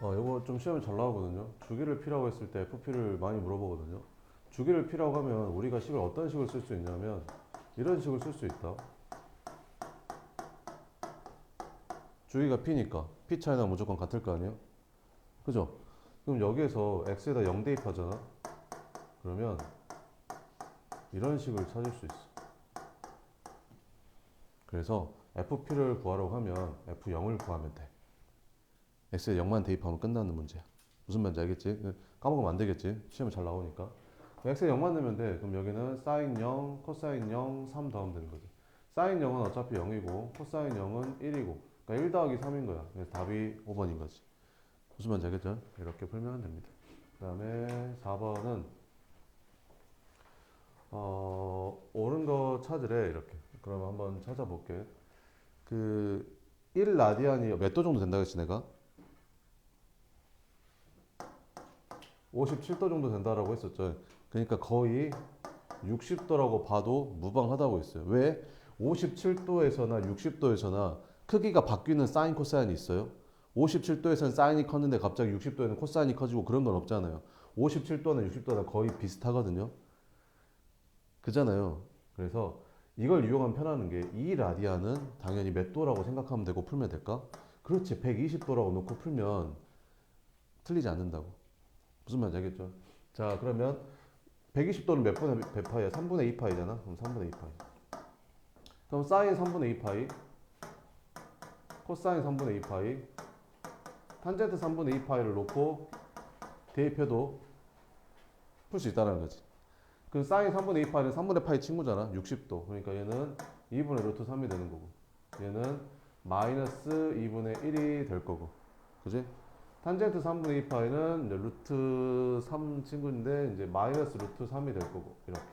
이거 좀 시험에 잘 나오거든요. 주기를 P라고 했을 때 FP를 많이 물어보거든요. 주기를 P라고 하면 우리가 식을 어떤 식을 쓸 수 있냐면 이런 식을 쓸 수 있다. 주기가 P니까 P 차이나 무조건 같을 거 아니에요? 그죠? 그럼 여기에서 X에다 0 대입하잖아. 그러면 이런 식을 찾을 수 있어. 그래서 FP를 구하라고 하면 F0을 구하면 돼. X에 0만 대입하면 끝나는 문제야. 무슨 말인지 알겠지? 까먹으면 안 되겠지? 시험에 잘 나오니까. X에 0만 넣으면 돼. 그럼 여기는 사인 0, 코사인 0, 3 더하면 되는 거지. 사인 0은 어차피 0이고 코사인 0은 1이고 그러니까 1 더하기 3인 거야. 그래서 답이 5번인 거지. 무슨 말인지 알겠죠? 이렇게 풀면 됩니다. 그 다음에 4번은 옳은 거 찾으래 이렇게. 그럼 한번 찾아볼게. 그 1라디안이 몇 도 정도 된다 그랬지 내가? 57도 정도 된다라고 했었죠. 그러니까 거의 60도라고 봐도 무방하다고 했어요. 왜? 57도에서나 60도에서나 크기가 바뀌는 사인 코사인이 있어요. 57도에서는 사인이 컸는데 갑자기 60도에는 코사인이 커지고 그런 건 없잖아요. 57도나 60도나 거의 비슷하거든요. 그잖아요. 그래서 이걸 이용하면 편하는 게 이 라디안은 당연히 몇 도라고 생각하면 되고 풀면 될까? 그렇지. 120도라고 놓고 풀면 틀리지 않는다고. 무슨 말인지 알겠죠? 자, 그러면 120도는 몇 분의 몇 파이야? 3분의 2 파이잖아. 그럼 3분의 2 파이. 그럼 사인 3분의 2 파이, 코사인 3분의 2 파이, 탄젠트 3분의 2 파이를 놓고 대입해도 풀 수 있다는 거지. 그 사인 3분의 2 파이는 3분의 파이 친구잖아. 60도. 그러니까 얘는 2분의 루트 3이 되는 거고. 얘는 마이너스 2분의 1이 될 거고. 그지? 탄젠트 3분의 2 파이는 이제 루트 3 친구인데 이제 마이너스 루트 3이 될 거고. 이렇게.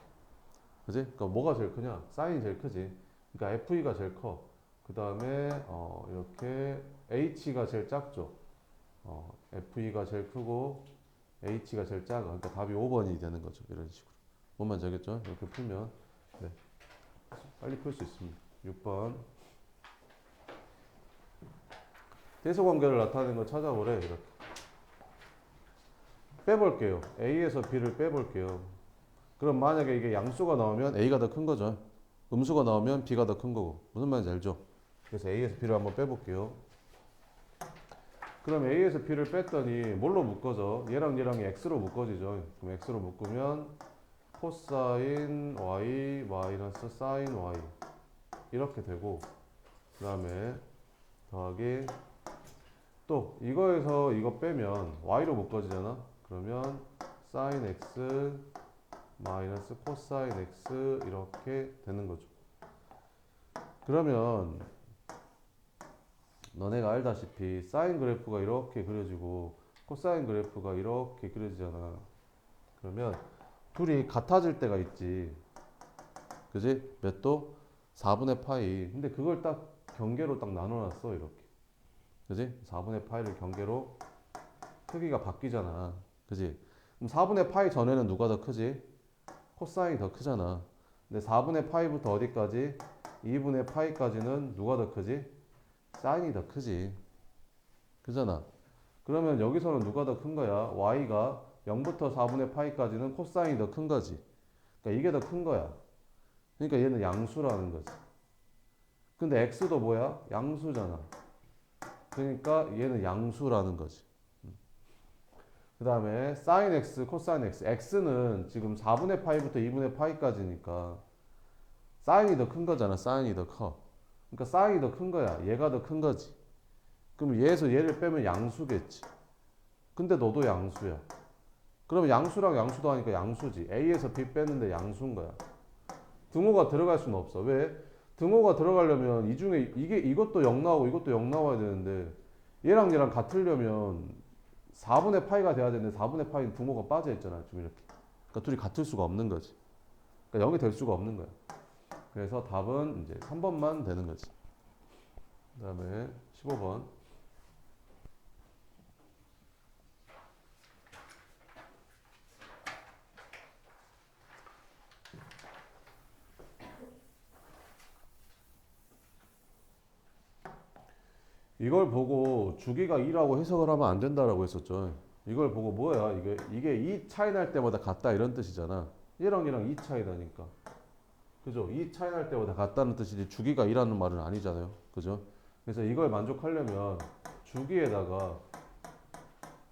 그지? 그러니까 뭐가 제일 크냐? 사인이 제일 크지. 그러니까 FE가 제일 커. 그 다음에 이렇게 H가 제일 작죠. FE가 제일 크고 H가 제일 작아. 그러니까 답이 5번이 되는 거죠. 이런 식으로. 뭔 말인지 알겠죠? 이렇게 풀면 네, 빨리 풀 수 있습니다. 6번. 대소 관계를 나타내는 거 찾아보래. 이렇게. 빼볼게요. A에서 B를 빼볼게요. 그럼 만약에 이게 양수가 나오면 A가 더 큰 거죠. 음수가 나오면 B가 더 큰 거고. 무슨 말인지 알죠? 그래서 A에서 B를 한번 빼볼게요. 그럼 A에서 B를 뺐더니 뭘로 묶어져? 얘랑 X로 묶어지죠. 그럼 X로 묶으면 코사인 Y 마이너스 사인 Y 이렇게 되고 그 다음에 더하기 또 이거에서 이거 빼면 Y로 묶어지잖아. 그러면 사인 X 마이너스 코사인 X 이렇게 되는 거죠. 그러면 너네가 알다시피 사인 그래프가 이렇게 그려지고 코사인 그래프가 이렇게 그려지잖아. 그러면 둘이 같아질 때가 있지. 그지? 몇 도? 4분의 파이. 근데 그걸 딱 경계로 딱 나눠놨어. 이렇게. 그지? 4분의 파이를 경계로 크기가 바뀌잖아. 그지? 그럼 4분의 파이 전에는 누가 더 크지? 코사인이 더 크잖아. 근데 4분의 파이부터 어디까지? 2분의 파이까지는 누가 더 크지? 사인이 더 크지. 그잖아. 그러면 여기서는 누가 더 큰 거야? y가 0부터 4분의 파이까지는 코사인이 더 큰 거지. 그러니까 이게 더 큰 거야. 그러니까 얘는 양수라는 거지. 근데 x도 뭐야? 양수잖아. 그러니까 얘는 양수라는 거지. 그 다음에 sin x, 코사인 x. x는 지금 4분의 파이부터 2분의 파이까지니까 사인이 더 큰 거잖아. 사인이 더 커. 그러니까 사인이 더 큰 거야. 얘가 더 큰 거지. 그럼 얘에서 얘를 빼면 양수겠지. 근데 너도 양수야. 그러면 양수랑 양수도 하니까 양수지. A에서 B 뺐는데 양수인 거야. 등호가 들어갈 수는 없어. 왜? 등호가 들어가려면 이 중에 이것도 0 나오고 이것도 0 나와야 되는데 얘랑 같으려면 4분의 파이가 돼야 되는데 4분의 파이는 등호가 빠져 있잖아. 좀 이렇게. 그러니까 둘이 같을 수가 없는 거지. 그러니까 0이 될 수가 없는 거야. 그래서 답은 이제 3번만 되는 거지. 그 다음에 15번. 이걸 보고 주기가 2라고 해석을 하면 안 된다라고 했었죠. 이걸 보고 뭐야? 이게 2 차이 날 때마다 같다 이런 뜻이잖아. 얘랑 2 차이 나니까. 그죠? 2 차이 날 때마다 같다는 뜻이지 주기가 2라는 말은 아니잖아요. 그죠? 그래서 이걸 만족하려면 주기에다가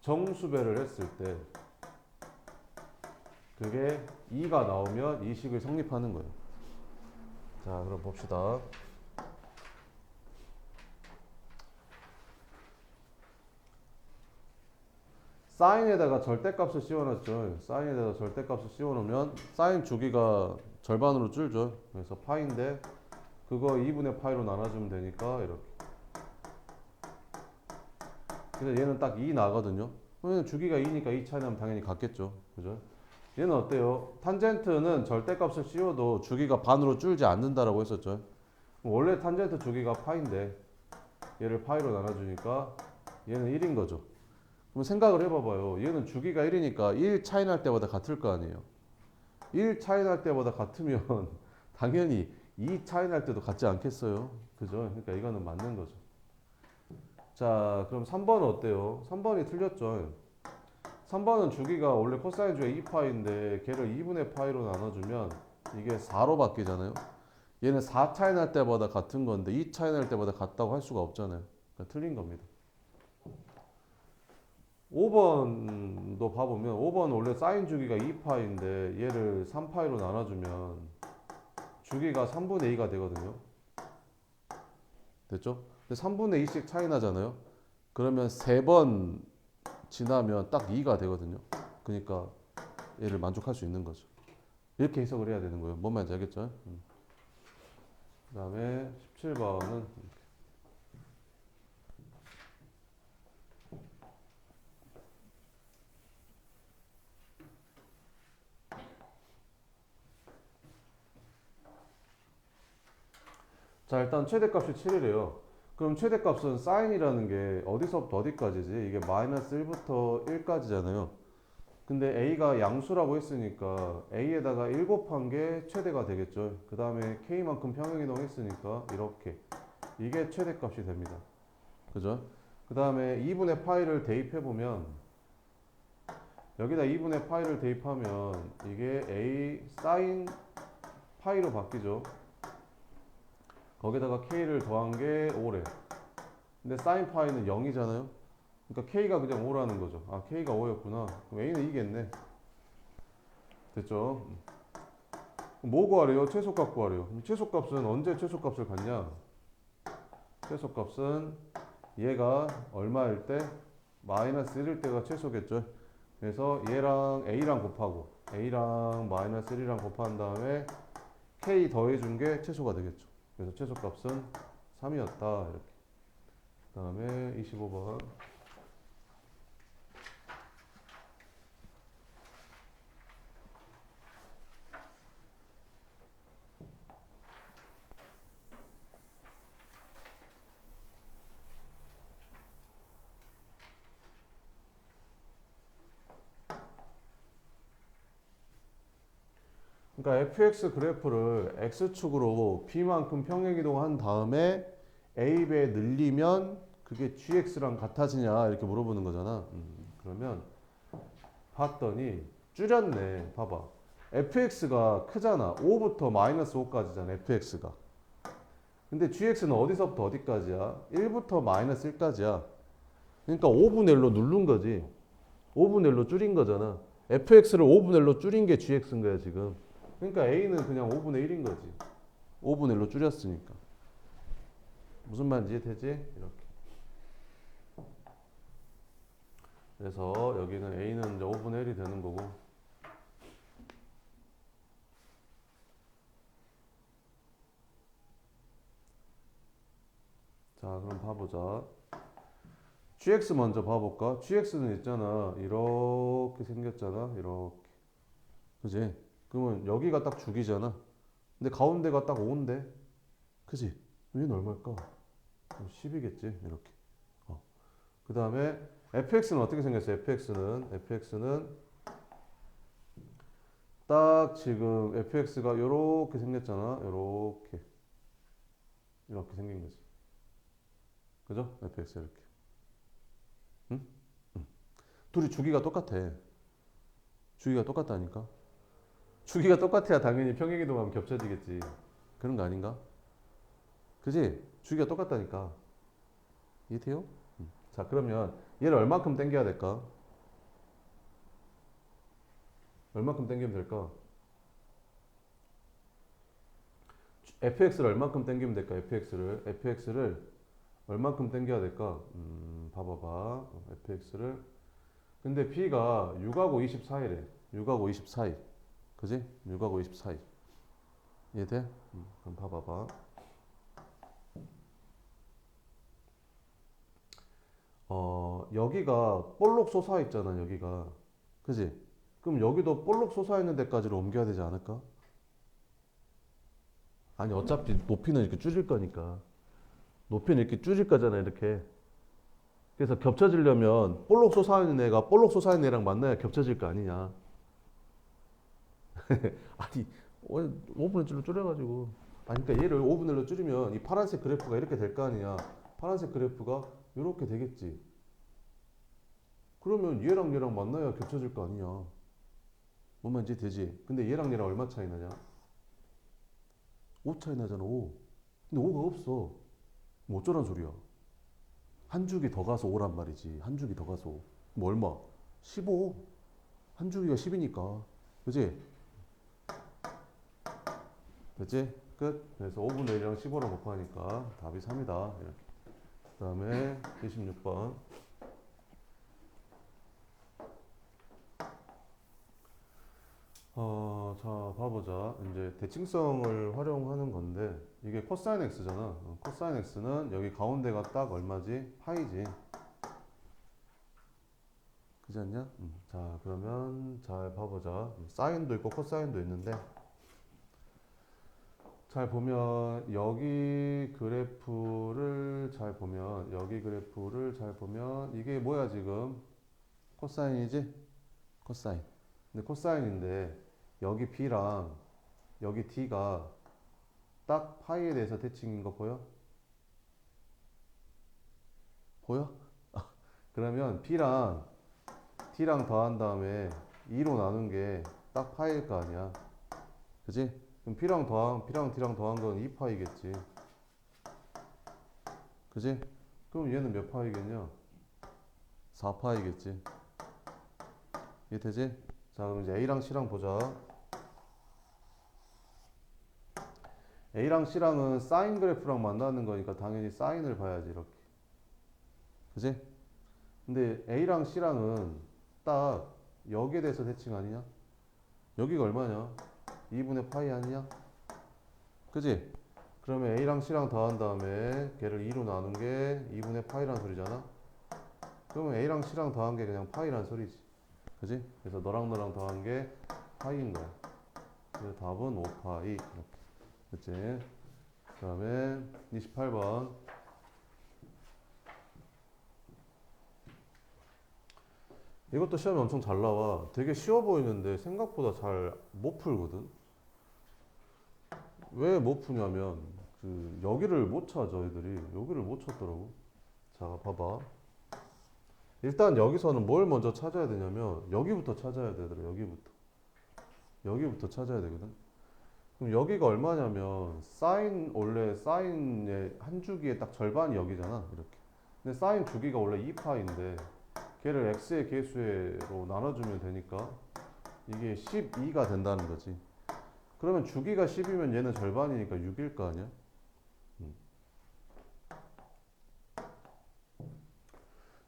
정수배를 했을 때 그게 2가 나오면 이 식을 성립하는 거예요. 자, 그럼 봅시다. 사인에다가 절대값을 씌워놨죠. 사인에다가 절대값을 씌워놓으면 사인 주기가 절반으로 줄죠. 그래서 파인데 그거 2분의 파이로 나눠주면 되니까 이렇게. 그래서 얘는 딱 2 나거든요. 그러면 주기가 2니까 2 차이 나면 당연히 같겠죠. 그죠? 얘는 어때요? 탄젠트는 절대값을 씌워도 주기가 반으로 줄지 않는다라고 했었죠. 원래 탄젠트 주기가 파인데 얘를 파이로 나눠주니까 얘는 1인 거죠. 그럼 생각을 해봐봐요. 얘는 주기가 1이니까 1 차이 날 때마다 같을 거 아니에요. 1 차이 날 때마다 같으면 당연히 2 차이 날 때도 같지 않겠어요. 그죠? 그러니까 이거는 맞는 거죠. 자, 그럼 3번은 어때요? 3번이 틀렸죠. 3번은 주기가 원래 코사인 주의 2파인데 걔를 2분의 파이로 나눠주면 이게 4로 바뀌잖아요. 얘는 4 차이 날 때마다 같은 건데 2 차이 날 때마다 같다고 할 수가 없잖아요. 그러니까 틀린 겁니다. 5번도 봐보면 5번은 원래 사인 주기가 2파인데 얘를 3파이로 나눠주면 주기가 3분의 2가 되거든요. 됐죠? 근데 3분의 2씩 차이 나잖아요. 그러면 3번 지나면 딱 2가 되거든요. 그러니까 얘를 만족할 수 있는 거죠. 이렇게 해석을 해야 되는 거예요. 뭔 말인지 알겠죠? 그 다음에 17번은 자, 일단 최대값이 7이래요. 그럼 최대값은 사인이라는 게 어디서부터 어디까지지? 이게 마이너스 1부터 1까지잖아요. 근데 a가 양수라고 했으니까 a에다가 1 곱한 게 최대가 되겠죠. 그 다음에 k만큼 평행이동했으니까 이렇게 이게 최대값이 됩니다. 그죠? 그 다음에 2분의 파이를 대입해보면 여기다 2분의 파이를 대입하면 이게 a 사인 파이로 바뀌죠. 거기다가 k를 더한 게 5래. 근데 사인 파이는 0이잖아요. 그러니까 k가 그냥 5라는 거죠. 아, k가 5였구나. 그럼 a는 2겠네. 됐죠? 뭐 구하래요? 최소값 구하래요. 그럼 최소값은 언제 최소값을 갖냐? 최소값은 얘가 얼마일 때? 마이너스 1일 때가 최소겠죠. 그래서 얘랑 a랑 곱하고 a랑 마이너스 1이랑 곱한 다음에 k 더해준 게 최소가 되겠죠. 그래서 최소값은 3이었다. 이렇게. 그 다음에 25번. 그러니까 fx 그래프를 x축으로 b만큼 평행이동한 다음에 a배 늘리면 그게 gx랑 같아지냐 이렇게 물어보는 거잖아. 그러면 봤더니 줄였네. 봐봐. fx가 크잖아. 5부터 마이너스 5까지잖아. fx가. 근데 gx는 어디서부터 어디까지야? 1부터 마이너스 1까지야. 그러니까 5분의 1로 누른 거지. 5분의 1로 줄인 거잖아. fx를 5분의 1로 줄인 게 gx인 거야 지금. 그러니까 a는 그냥 5분의 1인 거지. 5분의 1로 줄였으니까. 무슨 말인지 이해되지? 이렇게. 그래서 여기는 a는 이제 5분의 1이 되는 거고. 자, 그럼 봐보자. gx 먼저 봐볼까? gx는 있잖아. 이렇게 생겼잖아. 이렇게. 그지? 그러면 여기가 딱 주기잖아. 근데 가운데가 딱 5인데. 그지? 얘는 얼마일까? 10이겠지. 이렇게. 그 다음에 fx는 어떻게 생겼어요? fx는 딱 지금 fx가 이렇게 생겼잖아. 이렇게 생긴 거지. 그죠? fx 이렇게. 응? 둘이 주기가 똑같아. 주기가 똑같다니까. 주기가 똑같아야 당연히 평행이동하면 겹쳐지겠지. 그런 거 아닌가? 그지? 주기가 똑같다니까. 이해돼요? 자, 그러면 얘를 얼만큼 당겨야 될까? 얼만큼 당기면 될까? fx를 얼만큼 당기면 될까? fx를 얼만큼 당겨야 될까? 봐봐봐. fx를. 근데 b가 6하고 24이래. 6하고 24이. 그지? 6하고 24이. 이해돼? 그럼 봐봐봐. 여기가 볼록 솟아 있잖아, 여기가. 그지? 그럼 여기도 볼록 솟아 있는 데까지로 옮겨야 되지 않을까? 아니, 어차피 높이는 이렇게 줄일 거니까. 높이는 이렇게 줄일 거잖아, 이렇게. 그래서 겹쳐지려면 볼록 솟아있는 애가 볼록 솟아있는 애랑 만나야 겹쳐질 거 아니냐. 아니 5분의 1로 줄여가지고 아니 그러니까 얘를 5분의 1로 줄이면 이 파란색 그래프가 이렇게 될 거 아니야. 파란색 그래프가 이렇게 되겠지. 그러면 얘랑 얘랑 만나야 겹쳐질 거 아니냐. 뭔 말인지 되지. 근데 얘랑 얘랑 얼마 차이 나냐? 5 차이 나잖아. 5. 근데 5가 없어. 뭐 어쩌란 소리야. 한 주기 더 가서 5란 말이지. 한 주기 더 가서 5. 뭐 얼마? 15. 한 주기가 10이니까. 그지? 됐지? 끝. 그래서 5분의 1이랑 15랑 곱하니까 답이 3이다. 이렇게. 그 다음에 26번. 자, 봐보자. 이제 대칭성을 활용하는 건데, 이게 코사인 x잖아. 코사인 x는 여기 가운데가 딱 얼마지? 파이지. 그지 않냐? 자, 그러면 잘 봐보자. 사인도 있고 코사인도 있는데, 잘 보면 여기 그래프를 잘 보면 이게 뭐야 지금? 코사인이지? 코사인. 근데 코사인인데 여기 b랑 여기 t가 딱 파이에 대해서 대칭인 거 보여? 보여? 그러면 b랑 t랑 더한 다음에 2로 나눈 게 딱 파이일 거 아니야. 그지? 그럼 P랑 T랑 더한 건 2파이겠지. 그지? 그럼 얘는 몇 파이겠냐? 4파이겠지. 이해되지? 자, 그럼 이제 A랑 C랑 보자. A랑 C랑은 사인 그래프랑 만나는 거니까 당연히 사인을 봐야지, 이렇게. 그지? 근데 A랑 C랑은 딱 여기에 대해서 대칭 아니냐? 여기가 얼마냐? 2분의 파이 아니냐? 그지? 그러면 A랑 C랑 더한 다음에 걔를 2로 나눈 게 2분의 파이란 소리잖아. 그러면 A랑 C랑 더한 게 그냥 파이란 소리지. 그지? 그래서 너랑 너랑 더한 게 파이인 거야. 그래서 답은 5파이. 이렇게. 그치? 그 다음에 28번. 이것도 시험이 엄청 잘 나와. 되게 쉬워 보이는데 생각보다 잘 못 풀거든. 왜 못 푸냐면 여기를 못 찾아 애들이. 여기를 못 찾더라고. 자, 봐봐. 일단 여기서는 뭘 먼저 찾아야 되냐면 여기부터 찾아야 되더라. 여기부터 찾아야 되거든. 그럼 여기가 얼마냐면 원래 사인의 한 주기에 딱 절반이 여기잖아. 이렇게. 근데 사인 주기가 원래 2파인데 걔를 x의 개수로 나눠주면 되니까 이게 12가 된다는 거지. 그러면 주기가 10이면 얘는 절반이니까 6일 거 아니야?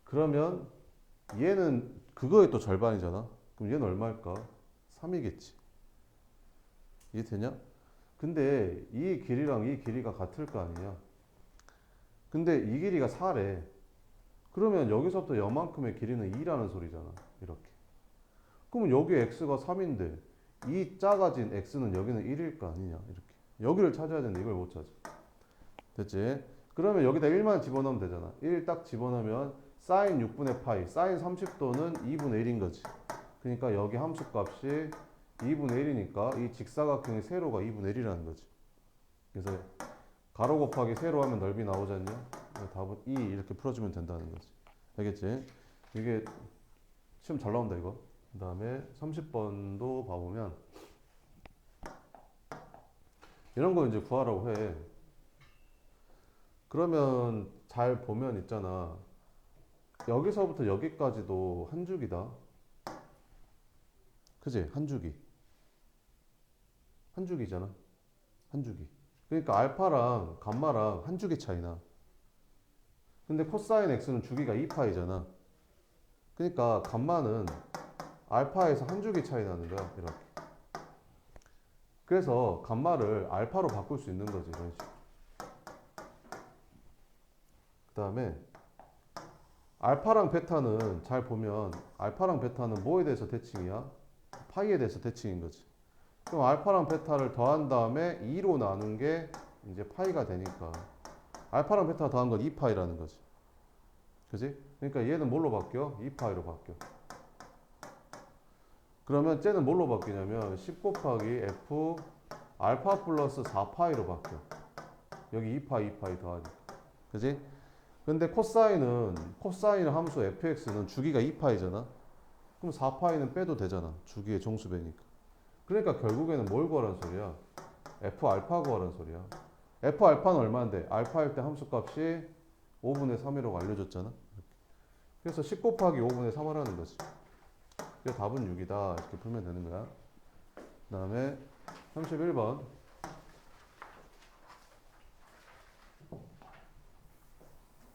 그러면 얘는 그거의 또 절반이잖아. 그럼 얘는 얼마일까? 3이겠지. 이해되냐? 근데 이 길이랑 이 길이가 같을 거 아니냐? 근데 이 길이가 4래. 그러면 여기서부터 요만큼의 길이는 2라는 소리잖아. 이렇게. 그러면 여기 x가 3인데 이 작아진 x는 여기는 1일 거 아니냐? 이렇게. 여기를 찾아야 되는데 이걸 못 찾아. 됐지? 그러면 여기다 1만 집어넣으면 되잖아. 1 딱 집어넣으면 사인 6분의 파이, 사인 30도는 2분의 1인 거지. 그러니까 여기 함수값이 2분의 1이니까 이 직사각형의 세로가 2분의 1이라는 거지. 그래서 가로 곱하기 세로 하면 넓이 나오지 않냐? 답은 2 이렇게 풀어주면 된다는 거지. 알겠지? 이게 시험 잘 나온다 이거. 그 다음에 30번도 봐보면 이런 거 이제 구하라고 해. 그러면 잘 보면 있잖아. 여기서부터 여기까지도 한 줄기다. 그지? 한 줄기. 한 줄기잖아. 한 줄기. 그러니까 알파랑 감마랑 한 줄기 차이나. 근데 코사인 x는 주기가 2파이잖아. 그러니까 감마는 알파에서 한 줄기 차이 나는 거야. 이렇게. 그래서 감마를 알파로 바꿀 수 있는 거지. 이런 식으로. 그 다음에 알파랑 베타는 잘 보면 알파랑 베타는 뭐에 대해서 대칭이야? 파이에 대해서 대칭인 거지. 그럼 알파랑 베타를 더한 다음에 2로 나눈 게 이제 파이가 되니까 알파랑 베타 더한 건 2파이라는 거지. 그지? 그러니까 얘는 뭘로 바뀌어? 2파이로 바뀌어. 그러면 쟤는 뭘로 바뀌냐면 10 곱하기 F 알파 플러스 4파이로 바뀌어. 여기 2파이, 2파이 더하니까. 그지? 근데 코사인 함수 fx는 주기가 2파이잖아. 그럼 4파이는 빼도 되잖아. 주기의 종수배니까. 그러니까 결국에는 뭘 구하라는 소리야? f 알파 구하라는 소리야. f 알파는 얼마인데? 알파일 때 함수값이 5분의 3이라고 알려줬잖아. 그래서 10 곱하기 5분의 3 하라는 거지. 그래서 답은 6이다. 이렇게 풀면 되는 거야. 그 다음에 31번.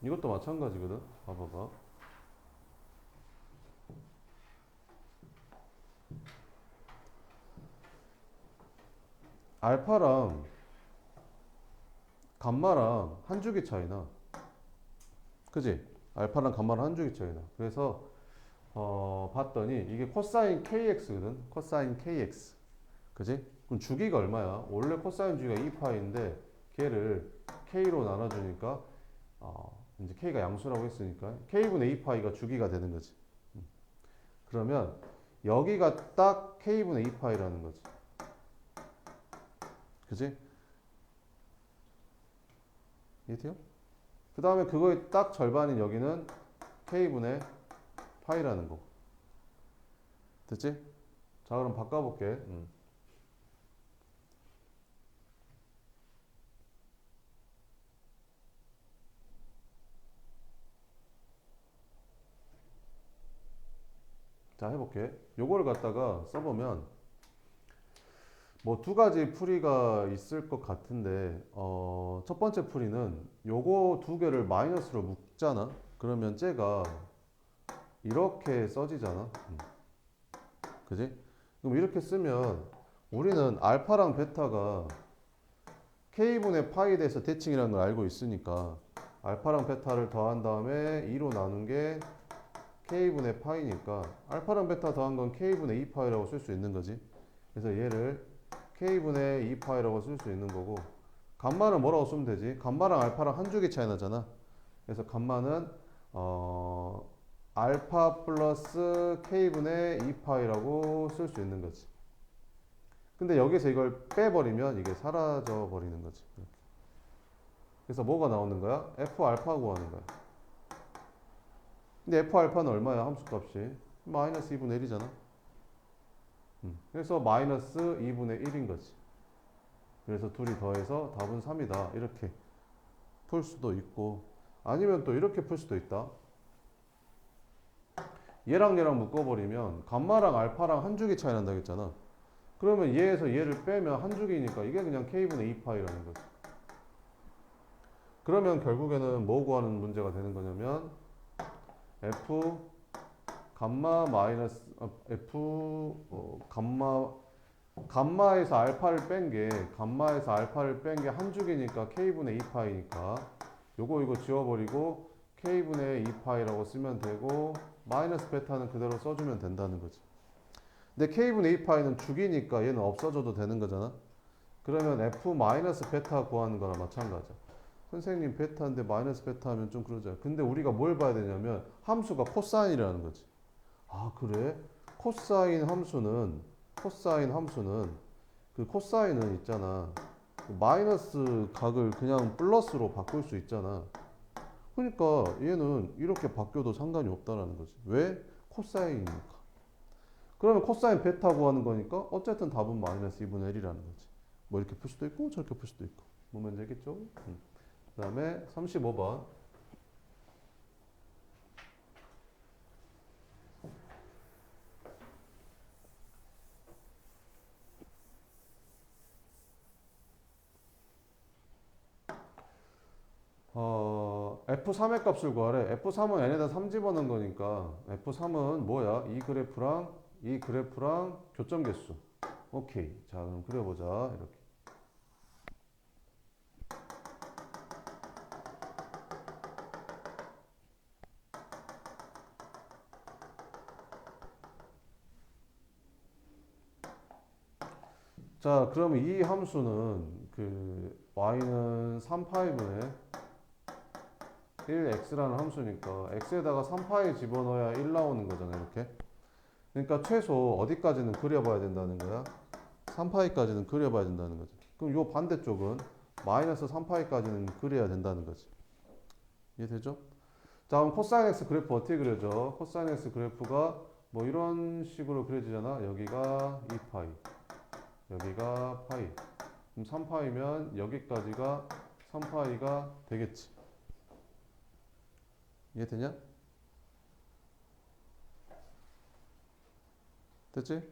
이것도 마찬가지거든. 봐봐봐. 알파랑 감마랑 한 주기 차이나. 그지? 알파랑 감마랑 한 주기 차이나. 그래서 봤더니 이게 코사인 kx거든. 코사인 kx. 그지? 그럼 주기가 얼마야? 원래 코사인 주기가 2파인데 걔를 k로 나눠주니까 이제 k가 양수라고 했으니까 k분의 2파이가 주기가 되는 거지. 그러면 여기가 딱 k분의 2파이라는 거지. 그지? 이해돼요? 그 다음에 그거의 딱 절반인 여기는 k분의 파이라는 거. 됐지? 자, 그럼 바꿔볼게. 자, 해볼게. 요거를 갖다가 써보면 뭐 두 가지 풀이가 있을 것 같은데 첫 번째 풀이는 요거 두 개를 마이너스로 묶잖아. 그러면 쟤가 이렇게 써지잖아. 그지? 그럼 이렇게 쓰면 우리는 알파랑 베타가 k분의 파이에 대해서 대칭이라는 걸 알고 있으니까 알파랑 베타를 더한 다음에 2로 나눈 게 k분의 파이니까 알파랑 베타 더한 건 k분의 2파이라고 쓸 수 있는 거지. 그래서 얘를 k분의 2파이라고 쓸 수 있는 거고 감마는 뭐라고 쓰면 되지? 감마랑 알파랑 한 줄기 차이 나잖아. 그래서 감마는 알파 플러스 k분의 2파이라고 쓸 수 있는 거지. 근데 여기서 이걸 빼버리면 이게 사라져 버리는 거지. 그래서 뭐가 나오는 거야? f 알파 구하는 거야. 근데 f 알파는 얼마야? 함수값이 마이너스 2분의 1이잖아. 그래서 마이너스 2분의 1인 거지. 그래서 둘이 더해서 답은 3이다. 이렇게 풀 수도 있고 아니면 또 이렇게 풀 수도 있다. 얘랑 얘랑 묶어버리면 감마랑 알파랑 한 주기 차이 난다 했잖아. 그러면 얘에서 얘를 빼면 한 주기니까 이게 그냥 k분의 2파이라는 거지. 그러면 결국에는 뭐 구하는 문제가 되는 거냐면 f 감마 마이너스 감마에서 알파를 뺀 게 한 주기니까 k분의 2파이니까 요거 지워버리고 k분의 2파이라고 쓰면 되고 마이너스 베타는 그대로 써주면 된다는 거지. 근데 k분의 2파이는 주기니까 얘는 없어져도 되는 거잖아. 그러면 f 마이너스 베타 구하는 거랑 마찬가지야. 선생님 베타인데 마이너스 베타 하면 좀 그러잖아. 근데 우리가 뭘 봐야 되냐면 함수가 코사인이라는 거지. 아, 그래? 코사인 함수는 그 코사인은 있잖아. 마이너스 각을 그냥 플러스로 바꿀 수 있잖아. 그러니까 얘는 이렇게 바뀌어도 상관이 없다라는 거지. 왜? 코사인이니까. 그러면 코사인 베타 구하는 거니까 어쨌든 답은 마이너스 2분의 1이라는 거지. 뭐 이렇게 풀 수도 있고 저렇게 풀 수도 있고. 뭐 문제겠죠? 그 다음에 35번. F3의 값을 구하래. F3은 n에다 3 집어넣은 거니까 F3은 뭐야? 이 그래프랑 교점 개수. 오케이. 자, 그럼 그려보자. 이렇게. 자, 그러면 이 함수는 그 y는 3파이분의 1x라는 함수니까 x에다가 3파이 집어넣어야 1 나오는 거잖아, 이렇게. 그러니까 최소 어디까지는 그려봐야 된다는 거야? 3파이까지는 그려봐야 된다는 거지. 그럼 요 반대쪽은 마이너스 3파이까지는 그려야 된다는 거지. 이해되죠? 자, 그럼 코사인 x 그래프 어떻게 그려져? 코사인 x 그래프가 뭐 이런 식으로 그려지잖아. 여기가 2파이, 여기가 파이. 그럼 3파이면 여기까지가 3파이가 되겠지. 이해되냐? 됐지?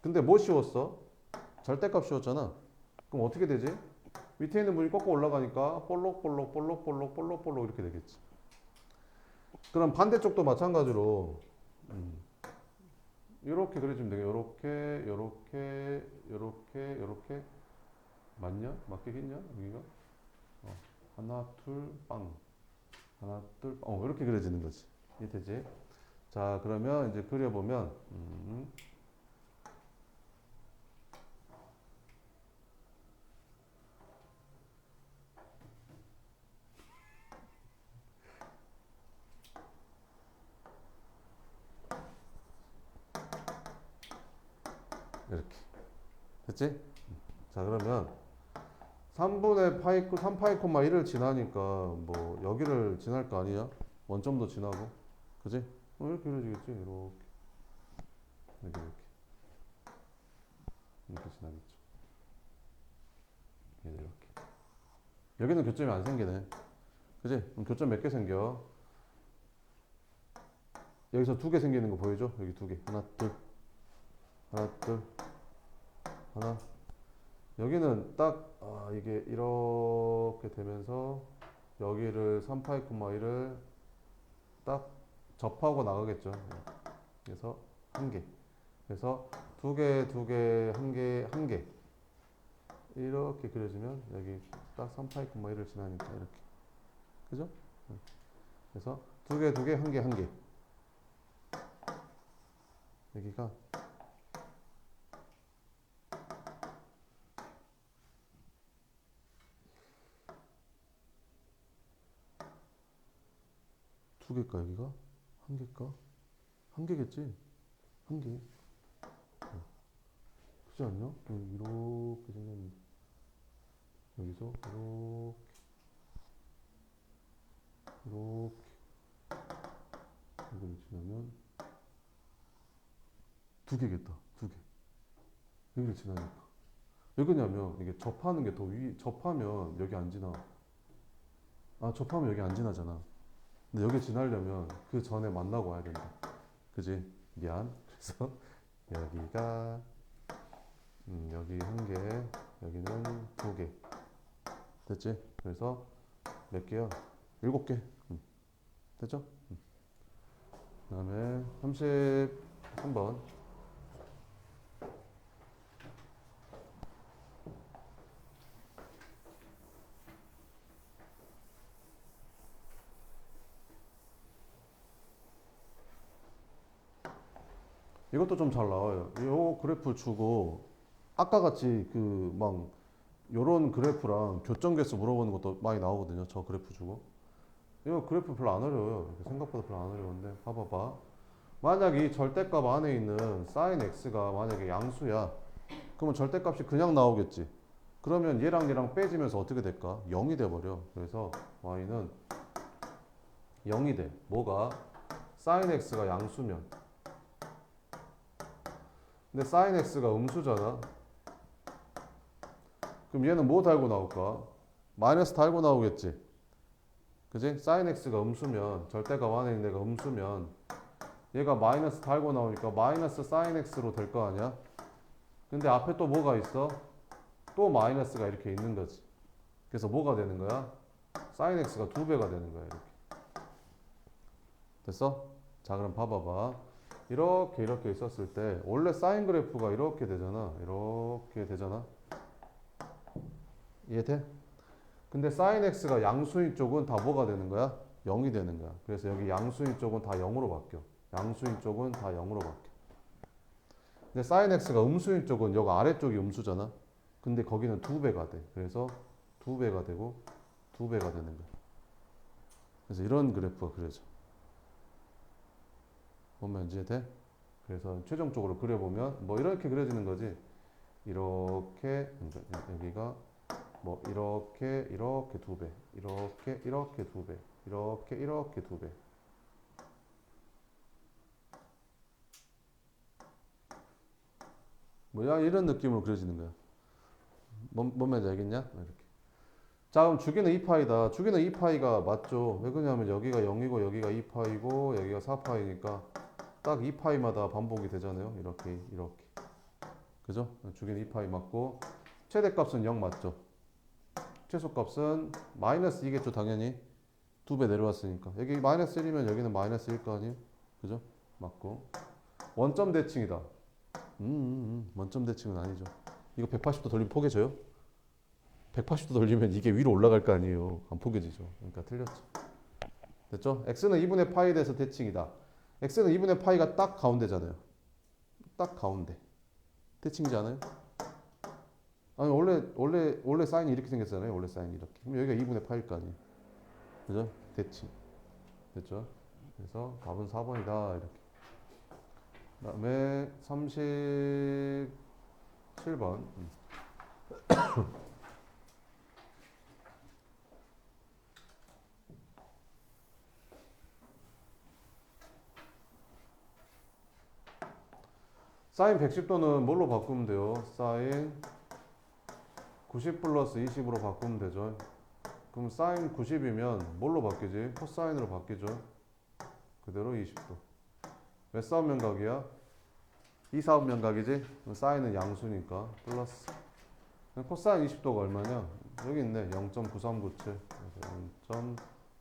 근데 뭐 씌웠어? 절대값 씌웠잖아. 그럼 어떻게 되지? 밑에 있는 분이 꺾어 올라가니까 볼록 이렇게 되겠지. 그럼 반대쪽도 마찬가지로 이렇게 그려주면 되겠네. 이렇게 맞냐? 맞겠냐? 여기가 하나 둘 빵, 하나 둘 빵. 이렇게 그려지는 거지. 이해되지? 자, 그러면 이제 그려보면 이렇게 됐지? 자, 그러면 3분의 파이 3파이 콤마 1을 지나니까 뭐 여기를 지날 거 아니야? 원점도 지나고, 그지? 이렇게 그려지겠지? 이렇게 지나겠죠. 이렇게. 여기는 교점이 안 생기네, 그지? 그럼 교점 몇 개 생겨? 여기서 2개 생기는 거 보이죠? 여기 2개. 하나 둘, 하나 둘, 하나. 여기는 딱 이게 이렇게 되면서 여기를 3파이 콤마 1을 딱 접하고 나가겠죠. 그래서 한 개. 그래서 2개, 2개, 1개, 1개. 이렇게 그려지면 여기 딱 3파이 콤마 1을 지나니까 이렇게. 그죠? 그래서 2개, 2개, 1개, 1개. 여기가 두 개일까 여기가? 한 개일까? 한 개겠지? 한 개. 그렇지 않냐? 이렇게 생겼는데 여기서 이렇게 이걸 지나면 2개겠다. 2개. 여기를 지나니까. 왜 그러냐면 이게 접하는 게 더 접하면 여기 안 지나. 접하면 여기 안 지나잖아. 근데 여기 지나려면 그 전에 만나고 와야 된다. 그지? 미안. 그래서 여기가 여기 1개, 여기는 2개. 됐지? 그래서 몇 개야? 7개. 됐죠? 그 다음에 33번. 이것도 좀 잘 나와요. 요 그래프 주고 아까 같이 그 막 요런 그래프랑 교점 개수 물어보는 것도 많이 나오거든요. 저 그래프 주고. 이거 그래프 별로 안 어려워요. 생각보다 별로 안 어려운데 봐봐봐. 만약 이 절대값 안에 있는 sin x가 만약에 양수야. 그러면 절대값이 그냥 나오겠지. 그러면 얘랑 얘랑 빼지면서 어떻게 될까? 0이 돼버려. 그래서 y는 0이 돼. 뭐가? sin x가 양수면. 근데 sin x가 음수잖아. 그럼 얘는 뭐 달고 나올까? 마이너스 달고 나오겠지. 그지? sin x가 음수면, 절대값 안에 있는 애가 음수면 얘가 마이너스 달고 나오니까 마이너스 sin x로 될 거 아니야? 근데 앞에 또 뭐가 있어? 또 마이너스가 이렇게 있는 거지. 그래서 뭐가 되는 거야? sin x가 2배가 되는 거야. 이렇게. 됐어? 자, 그럼 봐봐봐. 이렇게 있었을 때 원래 사인 그래프가 이렇게 되잖아. 이렇게 되잖아. 이해돼? 근데 sin x가 양수인 쪽은 다 뭐가 되는 거야? 0이 되는 거야. 그래서 여기 양수인 쪽은 다 0으로 바뀌어. 양수인 쪽은 다 0으로 바뀌어. 근데 sin x가 음수인 쪽은 여기 아래쪽이 음수잖아. 근데 거기는 2배가 돼. 그래서 2배가 되고 2배가 되는 거야. 그래서 이런 그래프가 그려져. 보면 이제 돼? 그래서 최종적으로 그려보면 뭐 이렇게 그려지는 거지. 이렇게 여기가 뭐 이렇게 2배, 이렇게 2배, 이렇게 2배. 뭐야 이런 느낌으로 그려지는 거야. 뭔 말인지 알겠냐? 이렇게. 자, 그럼 주기는 2파이다. 주기는 2파이가 맞죠? 왜 그러냐면 여기가 0이고 여기가 2파이고 여기가 4파이니까 딱 2파이마다 반복이 되잖아요. 이렇게. 그죠? 주기는 2파이 맞고 최대값은 0 맞죠? 최소값은 마이너스 2겠죠, 당연히. 2배 내려왔으니까. 여기 마이너스 1이면 여기는 마이너스 1 거 아니에요? 그죠? 맞고. 원점 대칭이다. 원점 대칭은 아니죠. 이거 180도 돌리면 포개져요? 180도 돌리면 이게 위로 올라갈 거 아니에요. 안 포개지죠. 그러니까 틀렸죠. 됐죠? x는 2분의 파이에 대해서 대칭이다. x는 2분의 파이가 딱 가운데잖아요. 딱 가운데. 대칭이지 않아요? 아니 원래 사인이 이렇게 생겼잖아요. 원래 사인이 이렇게. 그럼 여기가 2분의 파일 거 아니에요. 그죠? 대칭. 됐죠? 그래서 답은 4번이다. 이렇게. 그다음에 37번. 사인 110도는 뭘로 바꾸면 돼요? 사인 90 플러스 20으로 바꾸면 되죠. 그럼 사인 90이면 뭘로 바뀌지? 코사인으로 바뀌죠. 그대로 20도. 몇 사분면각이야? 2사분면각이지? 사인은 양수니까 플러스. 코사인 20도가 얼마냐? 여기 있네. 0.9397.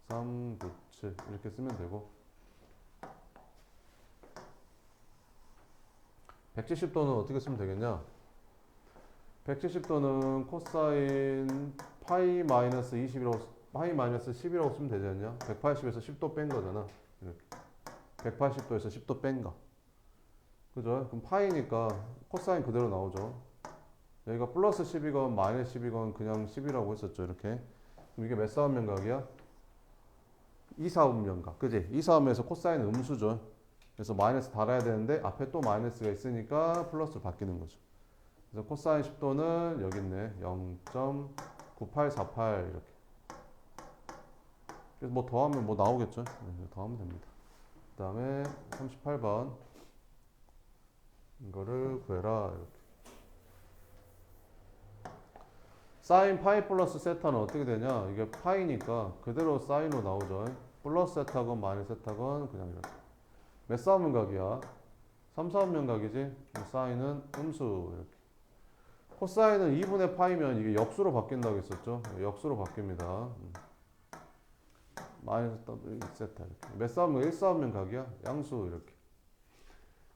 0.397 이렇게 쓰면 되고. 170도는 어떻게 쓰면 되겠냐? 170도는 코사인 파이 마이너스 20이라고 파이 마이너스 10이라고 쓰면 되지 않냐? 180에서 10도 뺀 거잖아. 이렇게. 180도에서 10도 뺀 거. 그죠? 그럼 파이니까 코사인 그대로 나오죠. 여기가 플러스 10이건 마이너스 10이건 그냥 10이라고 했었죠. 이렇게. 그럼 이게 몇 사분면각이야? 2사분면각. 그지? 2사분면에서 코사인은 음수죠. 그래서 마이너스 달아야 되는데 앞에 또 마이너스가 있으니까 플러스로 바뀌는 거죠. 그래서 코사인 10도는 여기 있네. 0.9848 이렇게. 그래서 뭐 더하면 뭐 나오겠죠. 네, 더하면 됩니다. 그 다음에 38번 이거를 구해라 이렇게. 사인 파이 플러스 세타는 어떻게 되냐? 이게 파이니까 그대로 사인으로 나오죠. 플러스 세타건 마이너스 세타건 그냥 이렇게. 몇 사분면각이야? 3사분면각이지? 사인은 음수 이렇게. 코사인은 2분의 파이면 이게 역수로 바뀐다고 했었죠? 역수로 바뀝니다. 마이너스 W 세타 이렇게. 몇 사분면? 1사분면각이야? 양수 이렇게.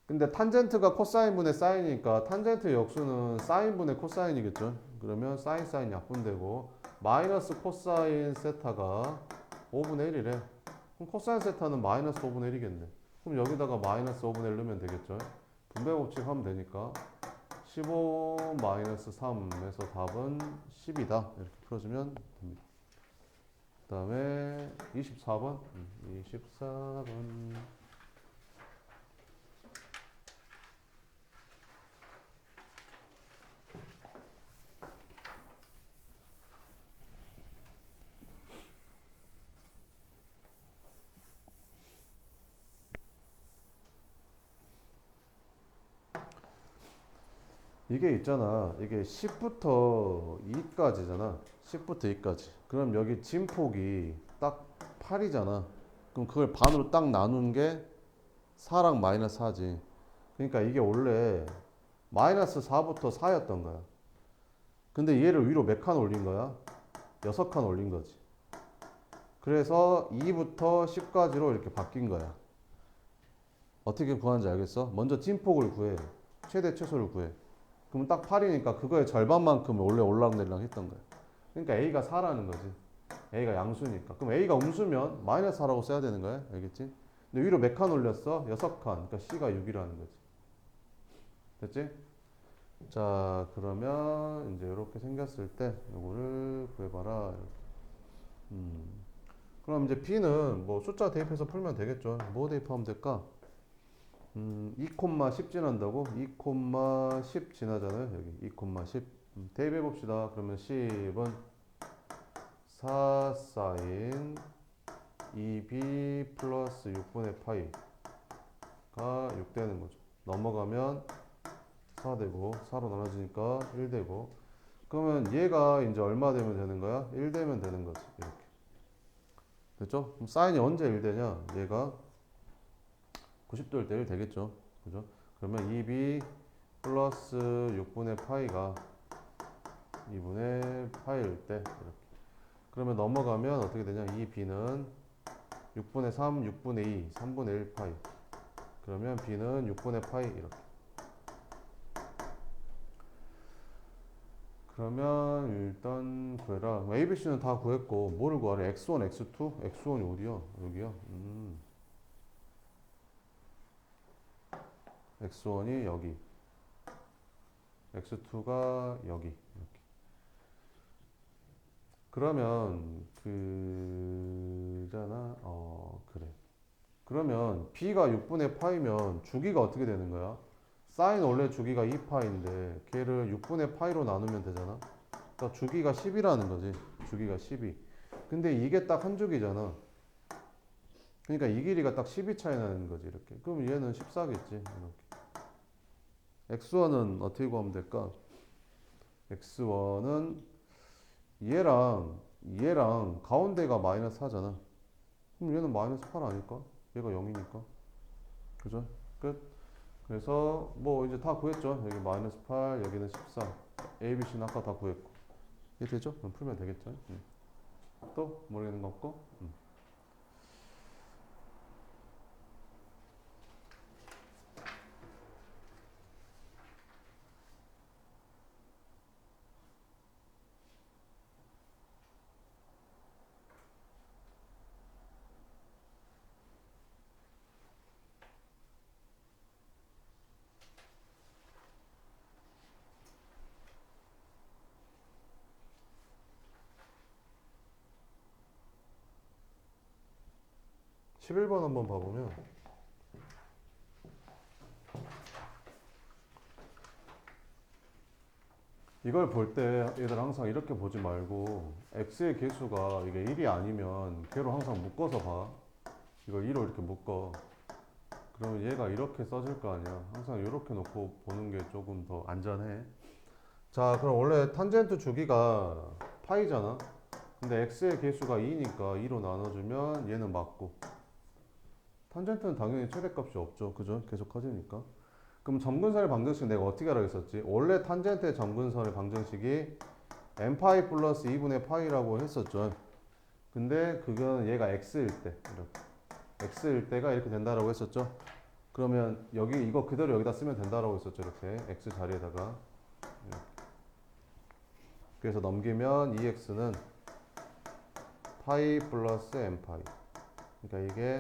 근데 탄젠트가 코사인분의 사인이니까 탄젠트 역수는 사인분의 코사인이겠죠? 그러면 사인 약분되고 마이너스 코사인 세타가 5분의 1이래. 그럼 코사인 세타는 마이너스 5분의 1이겠네. 그럼 여기다가 마이너스 5분의 1 넣으면 되겠죠? 분배 법칙 하면 되니까 15 마이너스 3에서 답은 10이다. 이렇게 풀어주면 됩니다. 그 다음에 24번. 24번. 이게 있잖아. 이게 10부터 2까지잖아. 10부터 2까지. 그럼 여기 진폭이 딱 8이잖아. 그럼 그걸 반으로 딱 나눈 게 4랑 마이너스 4지. 그러니까 이게 원래 마이너스 4부터 4였던 거야. 근데 얘를 위로 몇 칸 올린 거야? 6칸 올린 거지. 그래서 2부터 10까지로 이렇게 바뀐 거야. 어떻게 구하는지 알겠어? 먼저 진폭을 구해. 최대 최소를 구해. 그러면 딱 8이니까 그거의 절반만큼 원래 올랑내리랑 했던 거야. 그러니까 A가 4라는 거지. A가 양수니까. 그럼 A가 음수면 마이너스 4라고 써야 되는 거야. 알겠지? 근데 위로 몇 칸 올렸어? 6칸. 그러니까 C가 6이라는 거지. 됐지? 자, 그러면 이제 이렇게 생겼을 때 이거를 구해봐라. 이렇게. 그럼 이제 B는 뭐 숫자 대입해서 풀면 되겠죠. 뭐 대입하면 될까? 2,10 지난다고? 2,10 지나잖아요. 여기 2,10. 대입해 봅시다. 그러면 10은 4 사인 2b 플러스 6분의 파이가 6 되는 거죠. 넘어가면 4 되고 4로 나눠지니까 1 되고, 그러면 얘가 이제 얼마 되면 되는 거야? 1 되면 되는 거지. 이렇게. 됐죠? 그럼 사인이 언제 1 되냐? 얘가 90도일 때 1 되겠죠. 그죠? 그러면 2b 플러스 6분의 파이가 2분의 파이일 때 이렇게. 그러면 넘어가면 어떻게 되냐? 이 b는 6분의 3, 6분의 2, 3분의 1 파이. 그러면 b는 6분의 파이 이렇게. 그러면 일단 구해라. A, B, C는 다 구했고 뭐를 구하래? x1, x2? x1이 어디야? 여기야. x1이 여기, x2가 여기. 이렇게. 그러면 그잖아. 그래. 그러면 b가 6분의 파이면 주기가 어떻게 되는 거야? 사인 원래 주기가 2파인데 걔를 6분의 파이로 나누면 되잖아. 그러니까 주기가 10이라는 거지. 주기가 12. 근데 이게 딱 한 주기잖아. 그러니까 이 길이가 딱 12 차이 나는 거지. 이렇게. 그럼 얘는 14겠지. 이렇게. x1은 어떻게 구하면 될까? x1은 얘랑 가운데가 마이너스 4잖아. 그럼 얘는 마이너스 8 아닐까? 얘가 0이니까. 그죠? 끝. 그래서 뭐 이제 다 구했죠. 여기 마이너스 8, 여기는 14. A, B, C는 아까 다 구했고. 이해 되죠? 그럼 풀면 되겠죠. 또 모르겠는 거 없고. 11번 한번 봐보면 이걸 볼 때 얘들 항상 이렇게 보지 말고 x의 개수가 이게 1이 아니면 걔로 항상 묶어서 봐. 이걸 2로 이렇게 묶어. 그러면 얘가 이렇게 써질 거 아니야. 항상 이렇게 놓고 보는 게 조금 더 안전해. 자, 그럼 원래 탄젠트 주기가 파이잖아. 근데 x의 개수가 2니까 2로 나눠주면 얘는 맞고, 탄젠트는 당연히 최대값이 없죠. 그죠? 계속 커지니까. 그럼 점근선의 방정식 내가 어떻게 하라고 했었지? 원래 탄젠트의 점근선의 방정식이 n파이 플러스 2분의 파이라고 했었죠. 근데 그건 얘가 x일 때, 이렇게 x일 때가 이렇게 된다라고 했었죠. 그러면 여기 이거 그대로 여기다 쓰면 된다라고 했었죠. 이렇게 x 자리에다가. 이렇게. 그래서 넘기면 2x는 파이 플러스 n파이. 그러니까 이게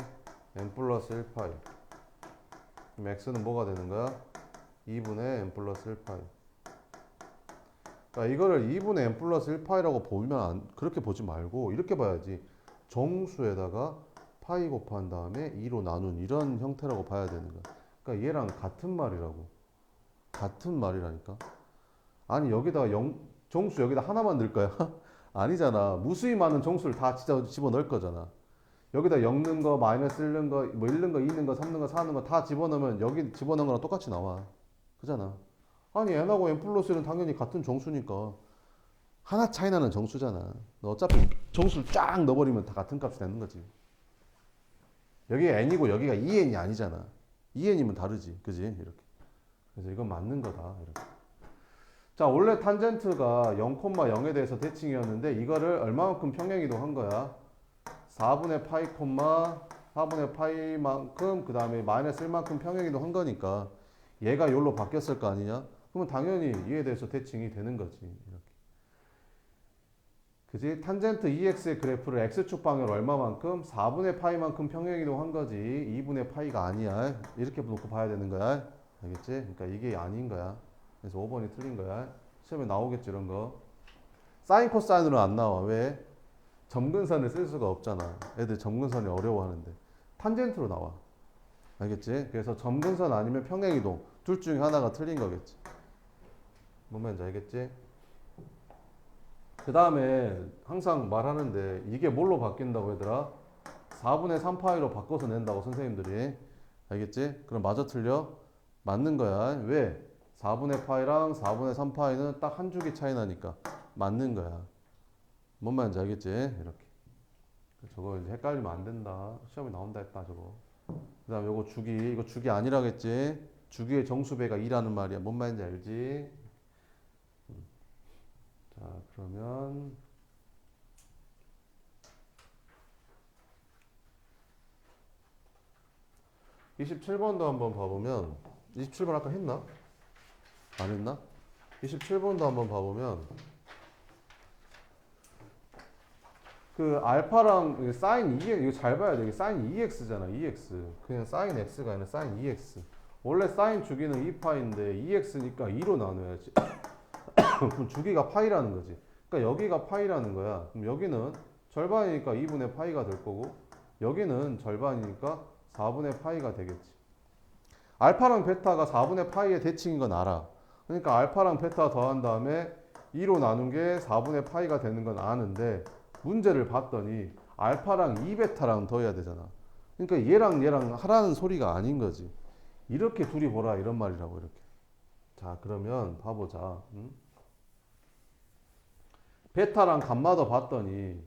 n 플러스 1파이. 그럼 x는 뭐가 되는 거야? 2분의 n 플러스 1파이. 그러니까 이거를 2분의 n 플러스 1파이라고 보면 그렇게 보지 말고 이렇게 봐야지. 정수에다가 파이 곱한 다음에 2로 나눈 이런 형태라고 봐야 되는 거야. 그러니까 얘랑 같은 말이라고. 같은 말이라니까. 아니 여기다가 정수 여기다 하나만 넣을 거야? 아니잖아. 무수히 많은 정수를 다 집어넣을 거잖아. 여기다 0 넣은 거, 마이너스 1 넣은 거, 뭐 1 넣은 거, 2 넣은 거, 3 넣은 거, 4 넣은 거 다 집어넣으면 여기 집어넣은 거랑 똑같이 나와. 그잖아. 아니 n하고 n 플러스 1은 당연히 같은 정수니까 하나 차이 나는 정수잖아. 너 어차피 정수를 쫙 넣어버리면 다 같은 값이 되는 거지. 여기가 n이고 여기가 2n이 아니잖아. 2n이면 다르지. 그지? 이렇게. 그래서 이건 맞는 거다. 이렇게. 자, 원래 탄젠트가 0,0에 대해서 대칭이었는데 이거를 얼마만큼 평행이동한 거야? 4분의 파이, 4분의 파이만큼 그 다음에 마이너스 1만큼 평행이동한 거니까 얘가 요로 바뀌었을 거 아니냐? 그러면 당연히 이에 대해서 대칭이 되는 거지. 이렇게. 그지? 탄젠트 EX의 그래프를 X축 방향으로 얼마만큼? 4분의 파이만큼 평행이동한 거지. 2분의 파이가 아니야. 이렇게 놓고 봐야 되는 거야. 알겠지? 그러니까 이게 아닌 거야. 그래서 5번이 틀린 거야. 시험에 나오겠지 이런 거. 사인 코사인으로 안 나와. 왜? 점근선을 쓸 수가 없잖아. 애들 점근선이 어려워하는데. 탄젠트로 나와. 알겠지? 그래서 점근선 아니면 평행이동. 둘 중에 하나가 틀린 거겠지. 뭔 말인지 알겠지? 그 다음에 항상 말하는데 이게 뭘로 바뀐다고 얘들아? 4분의 3파이로 바꿔서 낸다고 선생님들이. 알겠지? 그럼 맞아 틀려? 맞는 거야. 왜? 4분의 파이랑 4분의 3파이는 딱 한 주기 차이 나니까 맞는 거야. 뭔 말인지 알겠지? 이렇게. 저거 이제 헷갈리면 안 된다. 시험에 나온다 했다 저거. 그 다음 요거 주기. 이거 주기 아니라겠지? 주기의 정수배가 2라는 말이야. 뭔 말인지 알지? 자, 그러면 27번도 한번 봐보면 27번 아까 했나? 안 했나? 27번도 한번 봐보면 그 알파랑 사인 2x 이거 잘 봐야 돼. 이게 사인 2x잖아. 2x. 그냥 사인 x가 아니라 사인 2x. 원래 사인 주기는 2파인데 2x니까 2로 나눠야지. 그럼 주기가 파이라는 거지. 그러니까 여기가 파이라는 거야. 그럼 여기는 절반이니까 2분의 파이가 될 거고 여기는 절반이니까 4분의 파이가 되겠지. 알파랑 베타가 4분의 파이의 대칭인 건 알아. 그러니까 알파랑 베타 더한 다음에 2로 나눈 게 4분의 파이가 되는 건 아는데 문제를 봤더니 알파랑 2베타랑 더해야 되잖아. 그러니까 얘랑 하라는 소리가 아닌 거지. 이렇게 둘이 보라 이런 말이라고 이렇게. 자, 그러면 봐보자. 베타랑 감마더 봤더니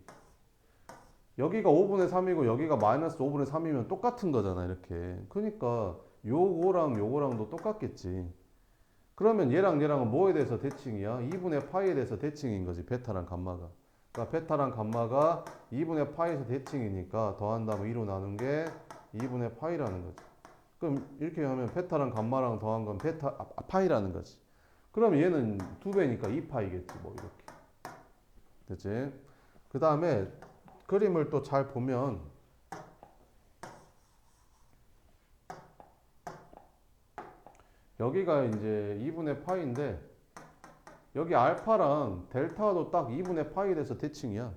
여기가 5분의 3이고 여기가 마이너스 5분의 3이면 똑같은 거잖아 이렇게. 그러니까 요거랑도 똑같겠지. 그러면 얘랑은 뭐에 대해서 대칭이야? 2분의 파이에 대해서 대칭인 거지 베타랑 감마가. 그러니까 베타랑 감마가 2분의 파이에서 대칭이니까 더한다면 2로 나눈 게 2분의 파이라는 거지. 그럼 이렇게 하면 베타랑 감마랑 더한 건 파이라는 거지. 그럼 얘는 2배니까 2파이겠지 뭐 이렇게. 됐지? 그 다음에 그림을 또 잘 보면 여기가 이제 2분의 파이인데 여기 알파랑 델타도 딱 2분의 파이 돼서 대칭이야.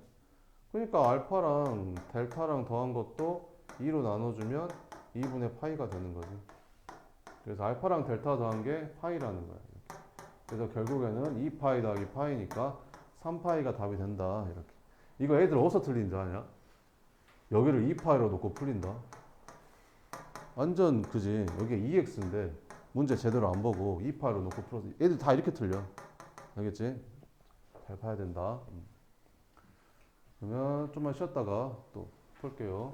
그러니까 알파랑 델타랑 더한 것도 2로 나눠주면 2분의 파이가 되는 거지. 그래서 알파랑 델타 더한 게 파이라는 거야. 이렇게. 그래서 결국에는 2파이 더하기 파이니까 3파이가 답이 된다. 이렇게. 이거 애들 어디서 틀린 줄 아냐? 여기를 2파이로 놓고 풀린다. 완전 그지. 여기가 2x인데 문제 제대로 안 보고 2파이로 놓고 풀어서 애들 다 이렇게 틀려. 알겠지? 잘 봐야 된다. 그러면 좀만 쉬었다가 또 풀게요.